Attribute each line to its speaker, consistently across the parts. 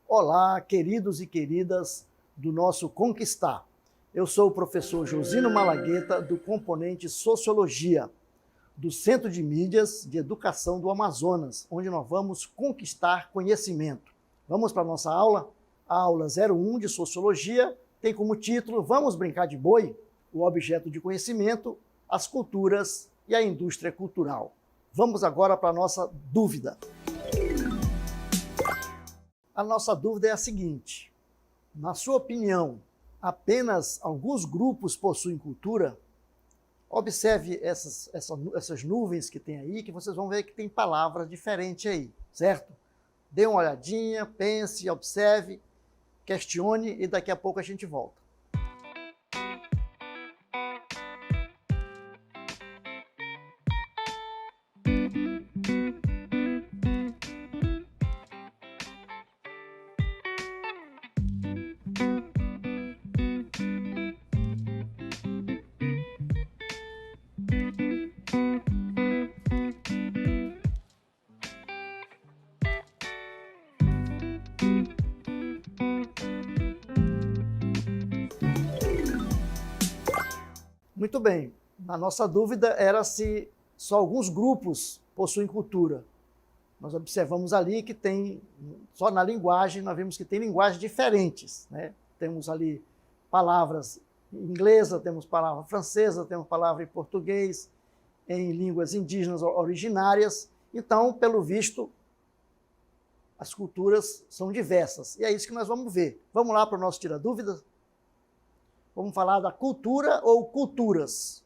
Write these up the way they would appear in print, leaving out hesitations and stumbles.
Speaker 1: Olá, queridos e queridas do nosso Conquistar. Eu sou o professor Josino Malagueta, do componente Sociologia, do Centro de Mídias de Educação do Amazonas, onde nós vamos conquistar conhecimento. Vamos para a nossa aula? A aula 01 de Sociologia tem como título Vamos Brincar de Boi? O objeto de conhecimento, as culturas e a indústria cultural. Vamos agora para a nossa dúvida. A nossa dúvida é a seguinte: na sua opinião, apenas alguns grupos possuem cultura? Observe essas nuvens que tem aí, que vocês vão ver que tem palavras diferentes aí, certo? Dê uma olhadinha, pense, observe, questione e daqui a pouco a gente volta. Muito bem, a nossa dúvida era se só alguns grupos possuem cultura. Nós observamos ali que tem, só na linguagem, nós vimos que tem linguagens diferentes, né? Temos ali palavras em inglesa, temos palavra francesa, temos palavra em português, em línguas indígenas originárias. Então, pelo visto, as culturas são diversas. E é isso que nós vamos ver. Vamos lá para o nosso Tira Dúvidas? Vamos falar da cultura ou culturas.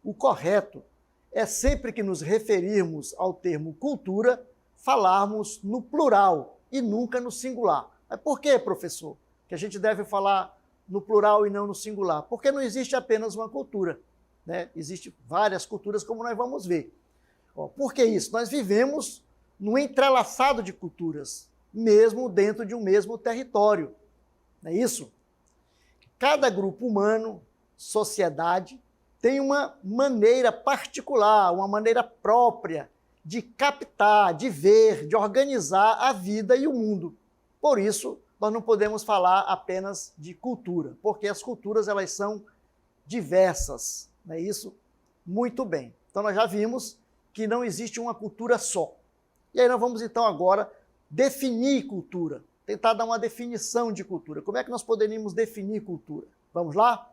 Speaker 1: O correto é sempre que nos referirmos ao termo cultura, falarmos no plural e nunca no singular. Mas por que, professor, que a gente deve falar no plural e não no singular? Porque não existe apenas uma cultura, né? Existem várias culturas, como nós vamos ver. Por que isso? Nós vivemos num entrelaçado de culturas, mesmo dentro de um mesmo território. Não é isso? Cada grupo humano, sociedade, tem uma maneira particular, uma maneira própria de captar, de ver, de organizar a vida e o mundo. Por isso, nós não podemos falar apenas de cultura, porque as culturas elas são diversas, não é isso? Muito bem. Então nós já vimos que não existe uma cultura só. E aí nós vamos então agora definir cultura. Tentar dar uma definição de cultura. Como é que nós poderíamos definir cultura? Vamos lá?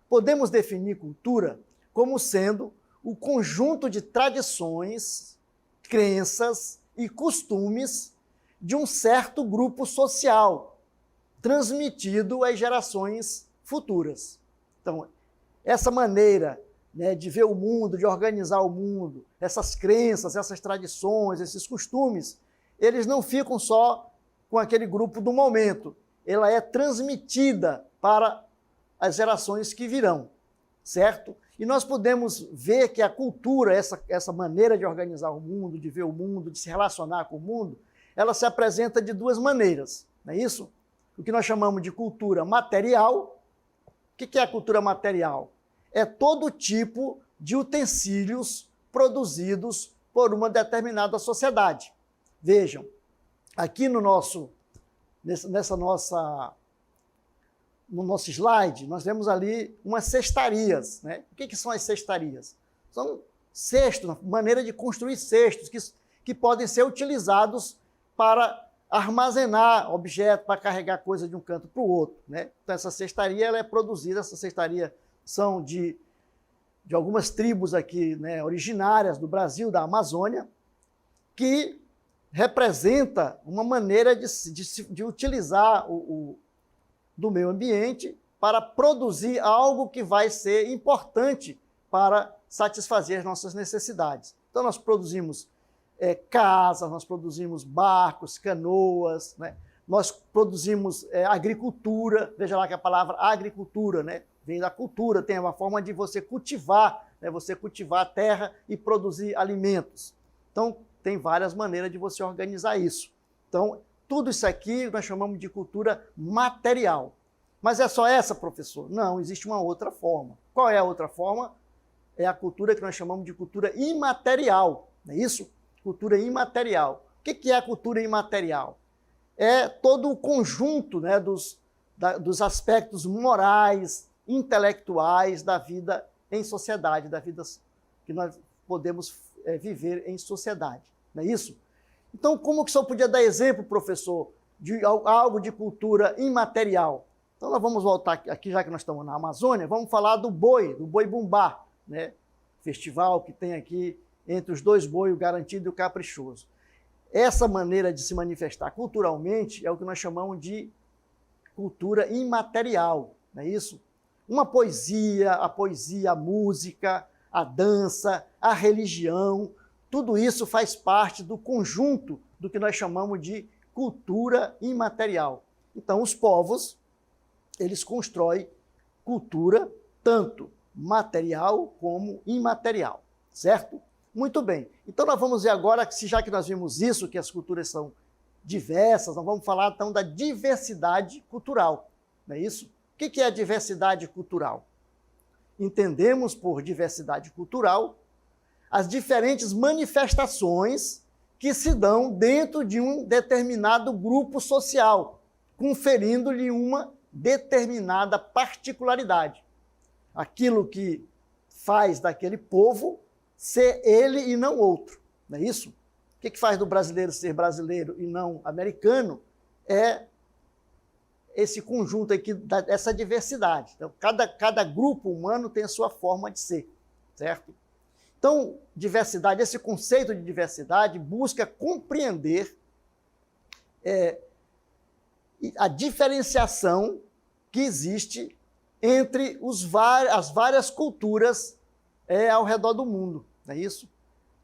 Speaker 1: Podemos definir cultura como sendo o conjunto de tradições, crenças e costumes de um certo grupo social, transmitido às gerações futuras. Então, essa maneira, né, de ver o mundo, de organizar o mundo, essas crenças, essas tradições, esses costumes, eles não ficam só com aquele grupo do momento, ela é transmitida para as gerações que virão, certo? E nós podemos ver que a cultura, essa maneira de organizar o mundo, de ver o mundo, de se relacionar com o mundo, ela se apresenta de duas maneiras, não é isso? O que nós chamamos de cultura material. O que é a cultura material? É todo tipo de utensílios produzidos por uma determinada sociedade. Vejam, aqui no nosso slide, nós temos ali umas cestarias, né? O que são as cestarias? São cestos, maneira de construir cestos que podem ser utilizados para armazenar objetos, para carregar coisa de um canto para o outro, né? Então essa cestaria ela é produzida, essa cestaria são de algumas tribos aqui, né, originárias do Brasil, da Amazônia, que representa uma maneira de utilizar do meio ambiente para produzir algo que vai ser importante para satisfazer as nossas necessidades. Então nós produzimos casas, nós produzimos barcos, canoas, né? Nós produzimos agricultura. Veja lá que a palavra agricultura, né, vem da cultura, tem uma forma de você cultivar, né, você cultivar a terra e produzir alimentos. Então tem várias maneiras de você organizar isso. Então tudo isso aqui nós chamamos de cultura material. Mas é só essa, professor? Não, existe uma outra forma. Qual é a outra forma? É a cultura que nós chamamos de cultura imaterial, não é isso? Cultura imaterial. O que é a cultura imaterial? É todo o conjunto, né, dos aspectos morais, intelectuais da vida em sociedade, da vida que nós podemos viver em sociedade, não é isso? Então, como que o senhor podia dar exemplo, professor, de algo de cultura imaterial? Então, nós vamos voltar aqui, já que nós estamos na Amazônia, vamos falar do boi bumbá, né? Festival que tem aqui entre os dois boi, o garantido e o caprichoso. Essa maneira de se manifestar culturalmente é o que nós chamamos de cultura imaterial, não é isso? Uma poesia, a música, a dança, a religião, tudo isso faz parte do conjunto do que nós chamamos de cultura imaterial. Então, os povos, eles constroem cultura tanto material como imaterial, certo? Muito bem. Então, nós vamos ver agora, já que nós vimos isso, que as culturas são diversas, nós vamos falar, então, da diversidade cultural, não é isso? O que é a diversidade cultural? Entendemos por diversidade cultural as diferentes manifestações que se dão dentro de um determinado grupo social, conferindo-lhe uma determinada particularidade. Aquilo que faz daquele povo ser ele e não outro, não é isso? O que faz do brasileiro ser brasileiro e não americano é esse conjunto aqui, essa diversidade. Então, cada grupo humano tem a sua forma de ser, certo? Então, diversidade, esse conceito de diversidade busca compreender a diferenciação que existe entre as várias culturas ao redor do mundo, não é isso?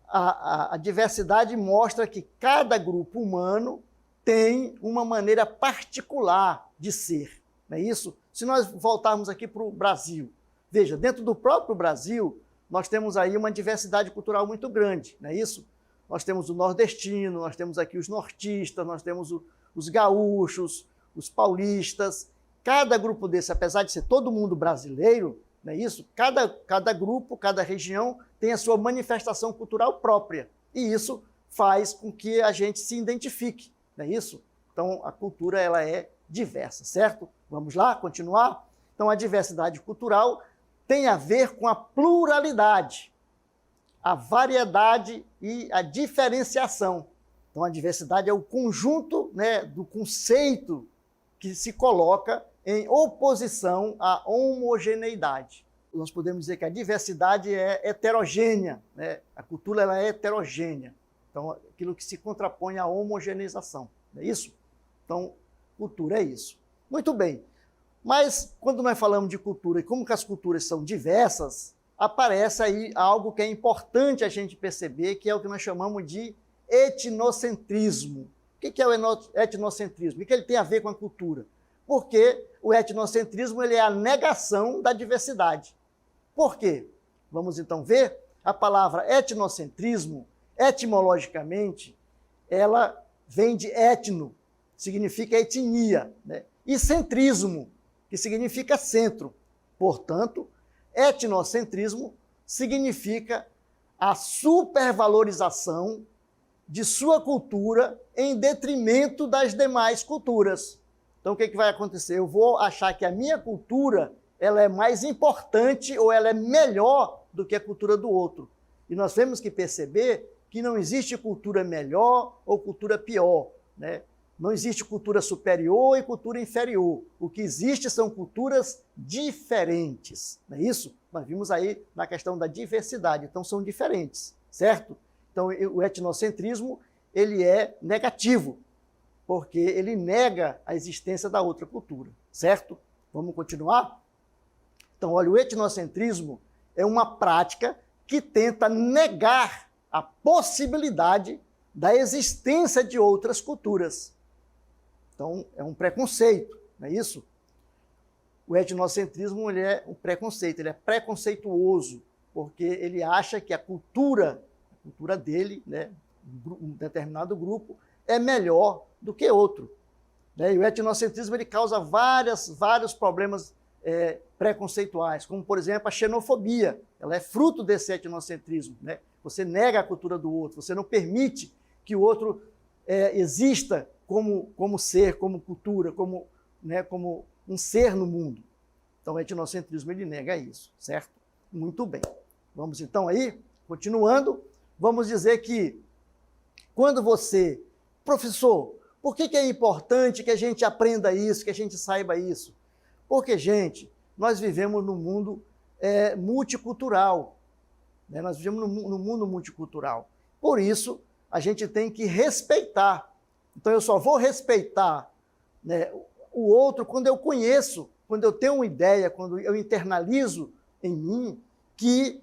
Speaker 1: A diversidade mostra que cada grupo humano tem uma maneira particular de ser, não é isso? Se nós voltarmos aqui para o Brasil, veja, dentro do próprio Brasil, nós temos aí uma diversidade cultural muito grande, não é isso? Nós temos o nordestino, nós temos aqui os nortistas, nós temos os gaúchos, os paulistas. Cada grupo desse, apesar de ser todo mundo brasileiro, não é isso? Cada grupo, cada região tem a sua manifestação cultural própria. E isso faz com que a gente se identifique, não é isso? Então, a cultura ela é diversa, certo? Vamos lá, continuar? Então, a diversidade cultural tem a ver com a pluralidade, a variedade e a diferenciação. Então, a diversidade é o conjunto, né, do conceito que se coloca em oposição à homogeneidade. Nós podemos dizer que a diversidade é heterogênea, né? A cultura ela é heterogênea. Então, aquilo que se contrapõe à homogeneização, não é isso? Então, cultura é isso. Muito bem. Mas, quando nós falamos de cultura e como que as culturas são diversas, aparece aí algo que é importante a gente perceber, que é o que nós chamamos de etnocentrismo. O que é o etnocentrismo? O que ele tem a ver com a cultura? Porque o etnocentrismo ele é a negação da diversidade. Por quê? Vamos então ver. A palavra etnocentrismo, etimologicamente, ela vem de etno, significa etnia, né? E centrismo, que significa centro. Portanto, etnocentrismo significa a supervalorização de sua cultura em detrimento das demais culturas. Então, o que vai acontecer? Eu vou achar que a minha cultura ela é mais importante ou ela é melhor do que a cultura do outro. E nós temos que perceber que não existe cultura melhor ou cultura pior, né? Não existe cultura superior e cultura inferior. O que existe são culturas diferentes, não é isso? Nós vimos aí na questão da diversidade, então são diferentes, certo? Então o etnocentrismo ele é negativo, porque ele nega a existência da outra cultura, certo? Vamos continuar? Então, olha, o etnocentrismo é uma prática que tenta negar a possibilidade da existência de outras culturas. Então, é um preconceito, não é isso? O etnocentrismo ele é um preconceito, ele é preconceituoso, porque ele acha que a cultura dele, né, um determinado grupo, é melhor do que outro. né? E o etnocentrismo ele causa vários problemas preconceituais, como, por exemplo, a xenofobia. Ela é fruto desse etnocentrismo, né? Você nega a cultura do outro, você não permite que o outro exista como ser, como cultura, como um ser no mundo. Então, o etnocentrismo ele nega isso, certo? Muito bem. Vamos então aí, continuando, vamos dizer que quando você, professor, por que é importante que a gente aprenda isso, que a gente saiba isso? Porque, gente, nós vivemos num mundo multicultural, né? Nós vivemos num mundo multicultural. Por isso, a gente tem que respeitar. Então, eu só vou respeitar, né, o outro quando eu conheço, quando eu tenho uma ideia, quando eu internalizo em mim que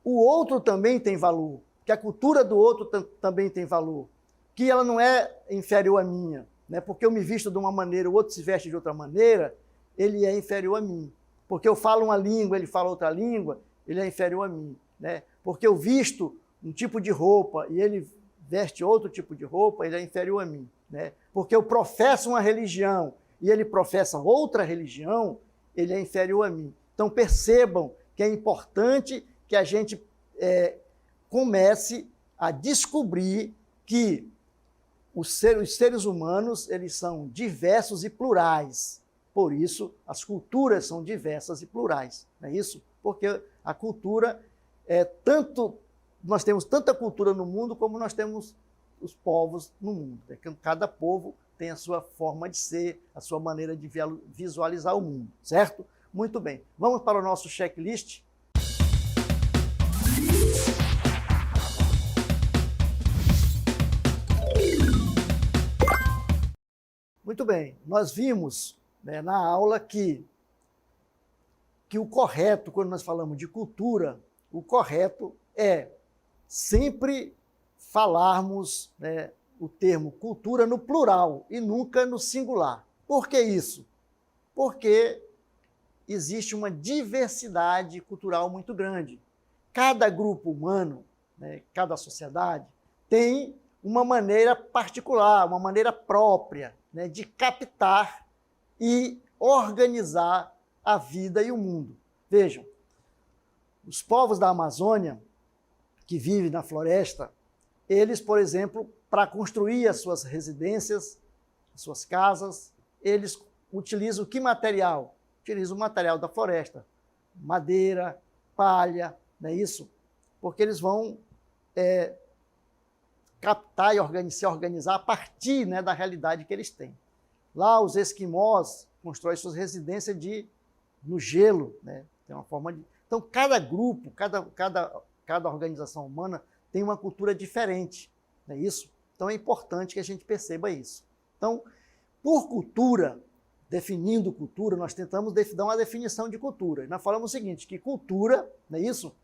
Speaker 1: o outro também tem valor, que a cultura do outro também tem valor, que ela não é inferior à minha, né? Porque eu me visto de uma maneira, o outro se veste de outra maneira, ele é inferior a mim. Porque eu falo uma língua, ele fala outra língua, ele é inferior a mim, né? Porque eu visto um tipo de roupa e ele veste outro tipo de roupa, ele é inferior a mim, né? Porque eu professo uma religião e ele professa outra religião, ele é inferior a mim. Então percebam que é importante que a gente comece a descobrir que os seres humanos eles são diversos e plurais. Por isso, as culturas são diversas e plurais. Não é isso? Porque a cultura nós temos tanta cultura no mundo como nós temos os povos no mundo. Cada povo tem a sua forma de ser, a sua maneira de visualizar o mundo, certo? Muito bem. Vamos para o nosso checklist. Muito bem. Nós vimos, né, na aula que o correto, quando nós falamos de cultura, o correto é sempre falarmos, né, o termo cultura no plural e nunca no singular. Por que isso? Porque existe uma diversidade cultural muito grande. Cada grupo humano, né, cada sociedade, tem uma maneira particular, uma maneira própria, né, de captar e organizar a vida e o mundo. Vejam, os povos da Amazônia, que vivem na floresta, eles, por exemplo, para construir as suas residências, as suas casas, eles utilizam que material? Utilizam o material da floresta, madeira, palha, não é isso? Porque eles vão captar e se organizar a partir, né, da realidade que eles têm. Lá os esquimós constroem suas residências no gelo, né? Tem uma forma de... Então, cada grupo, cada organização humana tem uma cultura diferente, não é isso? Então, é importante que a gente perceba isso. Então, por cultura, definindo cultura, nós tentamos dar uma definição de cultura. E nós falamos o seguinte, que cultura, não é isso?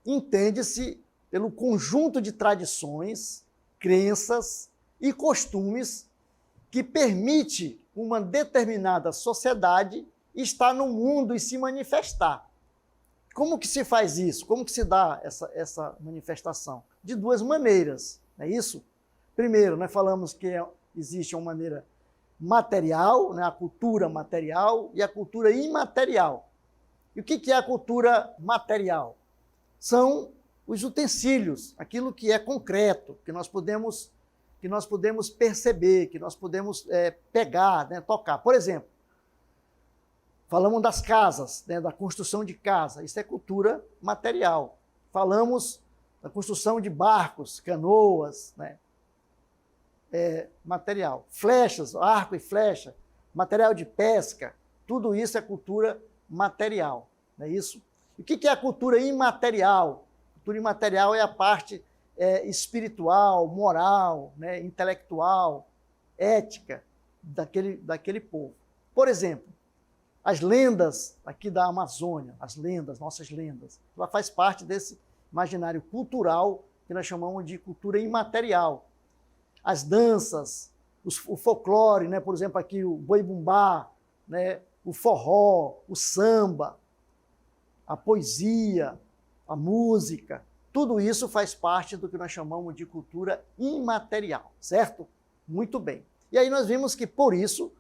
Speaker 1: Entende-se pelo conjunto de tradições, crenças e costumes que permite uma determinada sociedade estar no mundo e se manifestar. Como que se faz isso? Como que se dá essa manifestação? De duas maneiras, não é isso? Primeiro, nós falamos que existe uma maneira material, né, a cultura material e a cultura imaterial. E o que é a cultura material? São os utensílios, aquilo que é concreto, que nós podemos perceber, que nós podemos pegar, né, tocar. Por exemplo, falamos das casas, né, da construção de casa, isso é cultura material. Falamos da construção de barcos, canoas, né, material. Flechas, arco e flecha, material de pesca, tudo isso é cultura material, não é isso? E o que é a cultura imaterial? A cultura imaterial é a parte espiritual, moral, né, intelectual, ética daquele povo. Por exemplo, as lendas aqui da Amazônia, as lendas, nossas lendas, ela faz parte desse imaginário cultural que nós chamamos de cultura imaterial. As danças, o folclore, né, por exemplo, aqui o boi-bumbá, né, o forró, o samba, a poesia, a música, tudo isso faz parte do que nós chamamos de cultura imaterial, certo? Muito bem. E aí nós vimos que, por isso,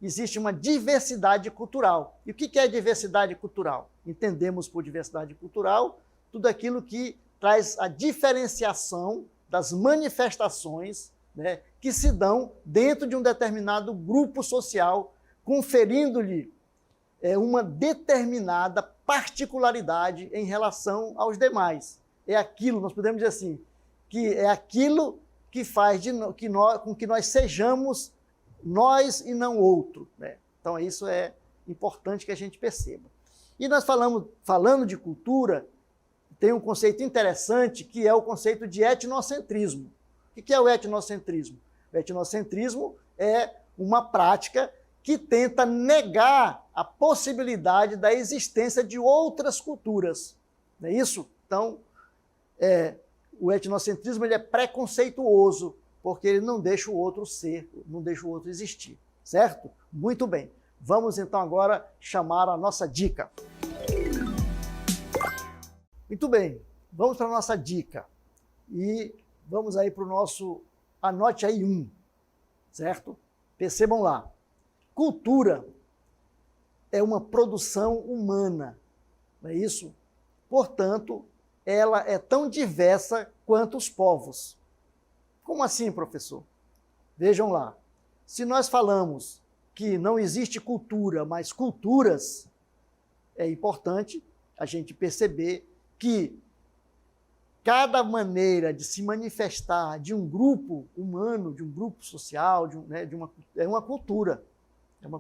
Speaker 1: existe uma diversidade cultural. E o que é diversidade cultural? Entendemos por diversidade cultural tudo aquilo que traz a diferenciação das manifestações, né, que se dão dentro de um determinado grupo social, conferindo-lhe uma determinada particularidade em relação aos demais. É aquilo, nós podemos dizer assim, que é aquilo que faz com que nós sejamos nós e não outro, né? Então isso é importante que a gente perceba. E nós falando de cultura, tem um conceito interessante que é o conceito de etnocentrismo. O que é o etnocentrismo? O etnocentrismo é uma prática que tenta negar a possibilidade da existência de outras culturas. Não é isso? Então, o etnocentrismo ele é preconceituoso, porque ele não deixa o outro ser, não deixa o outro existir, certo? Muito bem. Vamos então agora chamar a nossa dica. Muito bem, vamos para a nossa dica. E vamos aí para o nosso, anote aí certo? Percebam lá. Cultura é uma produção humana, não é isso? Portanto, ela é tão diversa quanto os povos. Como assim, professor? Vejam lá. Se nós falamos que não existe cultura, mas culturas, é importante a gente perceber que cada maneira de se manifestar de um grupo humano, de um grupo social, é uma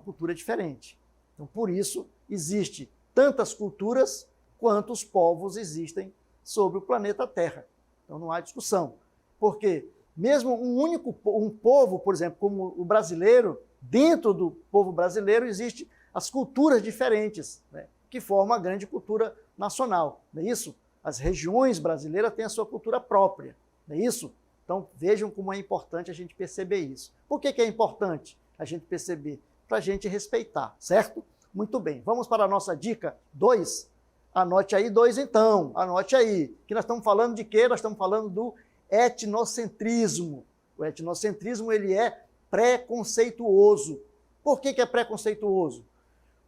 Speaker 1: cultura diferente. Então, por isso, existe tantas culturas quanto os povos existem sobre o planeta Terra. Então, não há discussão. Porque mesmo um povo, por exemplo, como o brasileiro, dentro do povo brasileiro existem as culturas diferentes, né, que formam a grande cultura nacional, não é isso? As regiões brasileiras têm a sua cultura própria, não é isso? Então vejam como é importante a gente perceber isso. Por que é importante a gente perceber? Para a gente respeitar, certo? Muito bem, vamos para a nossa dica 2. Anote aí 2 então, anote aí. Que nós estamos falando de quê? Nós estamos falando do etnocentrismo. O etnocentrismo ele é preconceituoso. Por que é preconceituoso?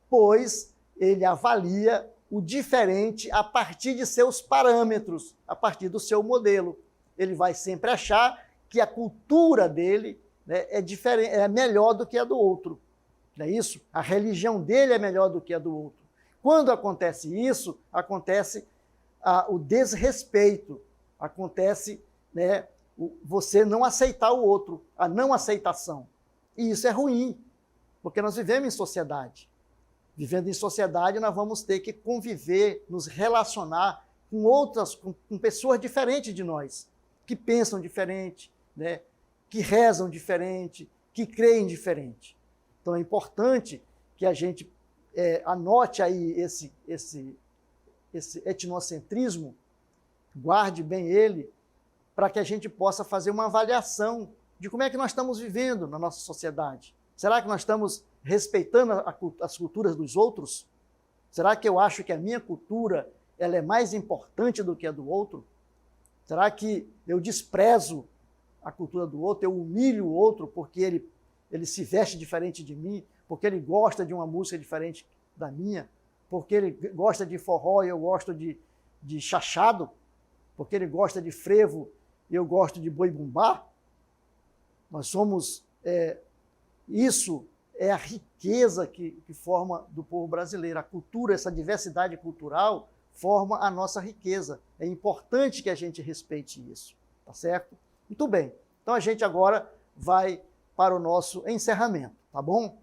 Speaker 1: Pois ele avalia o diferente a partir de seus parâmetros, a partir do seu modelo. Ele vai sempre achar que a cultura dele, né, é melhor do que a do outro. Não é isso? A religião dele é melhor do que a do outro. Quando acontece isso, acontece o desrespeito, acontece, né, você não aceitar o outro, a não aceitação. E isso é ruim, porque nós vivemos em sociedade. Vivendo em sociedade, nós vamos ter que conviver, nos relacionar com pessoas diferentes de nós, que pensam diferente, né, que rezam diferente, que creem diferente. Então é importante que a gente anote aí esse etnocentrismo, guarde bem ele, para que a gente possa fazer uma avaliação de como é que nós estamos vivendo na nossa sociedade. Será que nós estamos respeitando as culturas dos outros? Será que eu acho que a minha cultura ela é mais importante do que a do outro? Será que eu desprezo a cultura do outro, eu humilho o outro porque ele se veste diferente de mim, porque ele gosta de uma música diferente da minha, porque ele gosta de forró e eu gosto de chachado, porque ele gosta de frevo e eu gosto de boi-bumbá? Nós somos... isso é a riqueza que forma do povo brasileiro. A cultura, essa diversidade cultural, forma a nossa riqueza. É importante que a gente respeite isso, tá certo? Muito bem. Então a gente agora vai para o nosso encerramento, tá bom?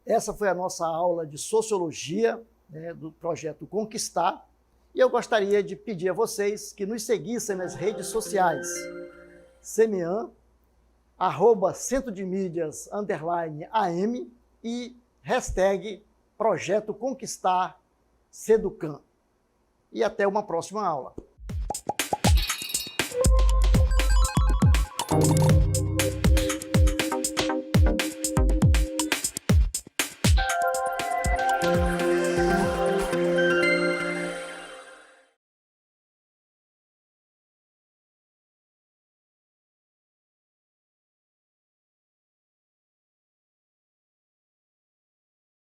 Speaker 1: Essa foi a nossa aula de Sociologia, né, do projeto Conquistar. E eu gostaria de pedir a vocês que nos seguissem nas redes sociais. Semean, @Centro de Mídias _AM e hashtag Projeto Conquistar Seducan. E até uma próxima aula.